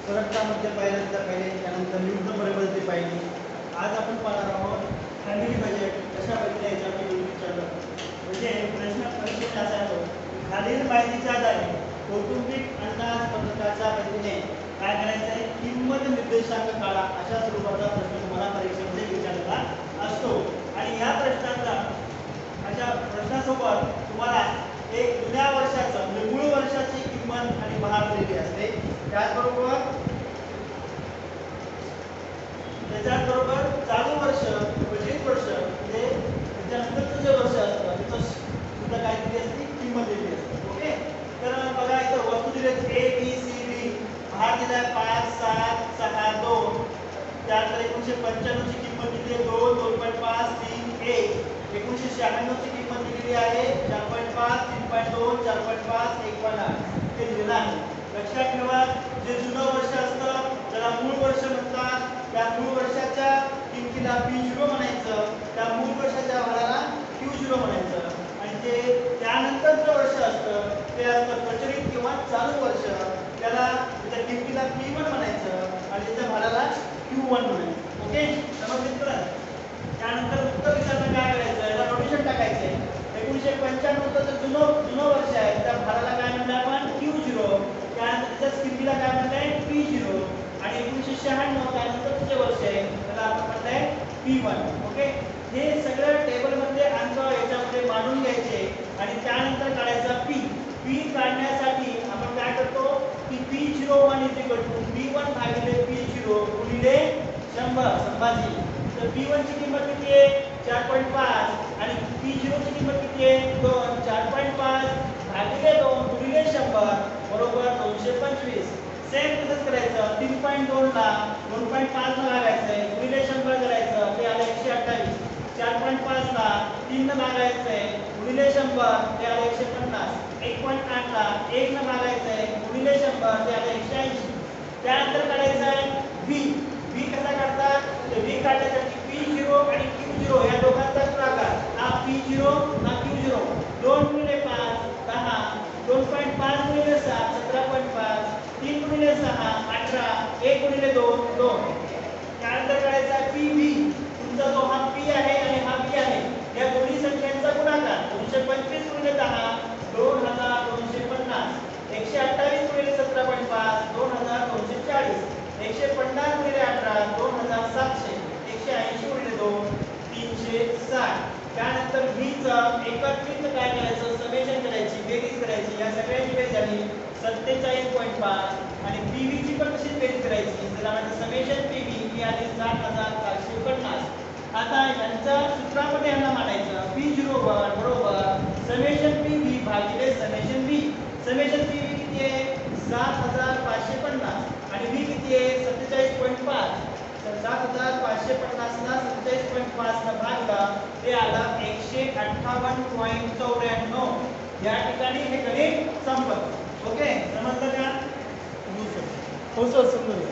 प्रश्नामध्ये पहिल्यांदा पहिले त्यानंतर नियुक्त परिपद्धती पाहिली. आज आपण पाहणार आहोत फॅमिली बजेट कशा पद्धतीने याच्यामध्ये विचारलं. म्हणजे प्रश्न परीक्षेत असा येतो खालील माहितीच्या आधारे कौटुंबिक अंदाजपत्रकाच्या पद्धतीने काय करायचं आहे किंमत निर्देशांक काढा अशा स्वरूपाचा प्रश्न तुम्हाला परीक्षेमध्ये विचारला असतो. आणि या प्रश्नाचा अशा प्रश्नासोबत तुम्हाला एक जुन्या वर्षाचं म्हणजे मूळ वर्षाची किंमत आणि भार दिलेली असते. त्याच्याबरोबर चालू वर्ष बजेट वर्ष म्हणजे त्याच्यानंतरचं जे वर्ष असतं त्याचं सुद्धा काय दिली असते किंमत दिलेली असते. ओके, तर बघा इथं वस्तू दिली A B C D भार दिला 5 7 6 2. त्यानंतर 1995 ची किंमत दिली आहे 2 2.5 3 1. 1996 ची किंमत दिलेली आहे 4.5 3.2 4.5 1.8 हे दिलेलं आहे. लक्षात ठेवा जे जुनं वर्ष असतं त्याला मूळ वर्ष म्हणतात. त्या मूळ वर्षाच्या किमतीला P0 म्हणायचं, त्या मूळ वर्षाच्या भाराला Q0 म्हणायचं. आणि जे त्यानंतरचं वर्ष असतं ते असतं प्रचलित किंवा चालू वर्ष, त्याला त्याच्या किमतीला P1 म्हणायचं आणि त्याच्या भाराला Q1 म्हणायचं. ओके, समजलं का? त्यानंतर उत्तर विचारणं काय करायचं याला नोटेशन टाकायचे. 1995 चं जुनं वर्ष आहे त्या भाराला काय म्हणलं आपण Q0, त्यानंतर त्याच्या किमतीला काय म्हणताय P0 आणि 1996 त्यानंतर जे वर्ष आहे त्याला आपण म्हणताय P1. ओके, हे सगळं टेबल मध्ये अंक याच्यामध्ये मांडून घ्यायचे आणि त्यानंतर काढायचा P काढण्यासाठी आपण काय करतो की P01 P1 भागिले P0 गुणिले 100 संभाजी. तर P1 ची किंमत किती आहे 4.5 आणि P0 ची किंमत किती आहे 2. 4.5 भागिले 2 गुणिले 100 बरोबर 225. सेम तसंच करायचं 3.2 ला 2.5 ला लागायचंय गुणिले 100 करायचं ते आलं 128. 4.5 ला 3 न लागायचंय गुणिले 100 ते आलं 150. 1.8 ला 1 न लागायचंय गुणिले 100 ते आलं 180. त्यानंतर काढायचं आहे V कसा काढतात तर V काढण्यासाठी P0 आणि Q0 या दोघांचा गुणाकार हा P0 हा Q0 2 गुणिले 5 10 2.5 गुणिले 7 17.5 3 गुणिले 6 18 1 गुणिले 2 2. त्यानंतर काढायचा PV तुमचा जो हा P आहे आणि हा V आहे या दोन्ही संख्यांचा गुणाकार 225 गुणिले 10 2250. 128 गुणिले 17.5 2240. 150 गुणिले 18 2700. 180 गुणिले 2 360. त्यानंतर V चं एकत्रित काय करायचं समेशन करायची बेरीज करायची. या सगळ्यांची बेरीज झाली 47.5 आणि PV ची पण तशीच बेरीज करायची. त्याला म्हणजे समेशन PV ही आली 7450. आता यांच्या सूत्रामध्ये यांना मांडायचं P0 बरोबर समेशन PV भागिले समेशन V. समेशन PV किती आहे 7550 आणि V किती आहे 47.5. तर 7550 ला 47.5 ला भागला ते आला 158.94. या ठिकाणी हे गणित संपलं. ओके, समजलं का? हो सर समजलं.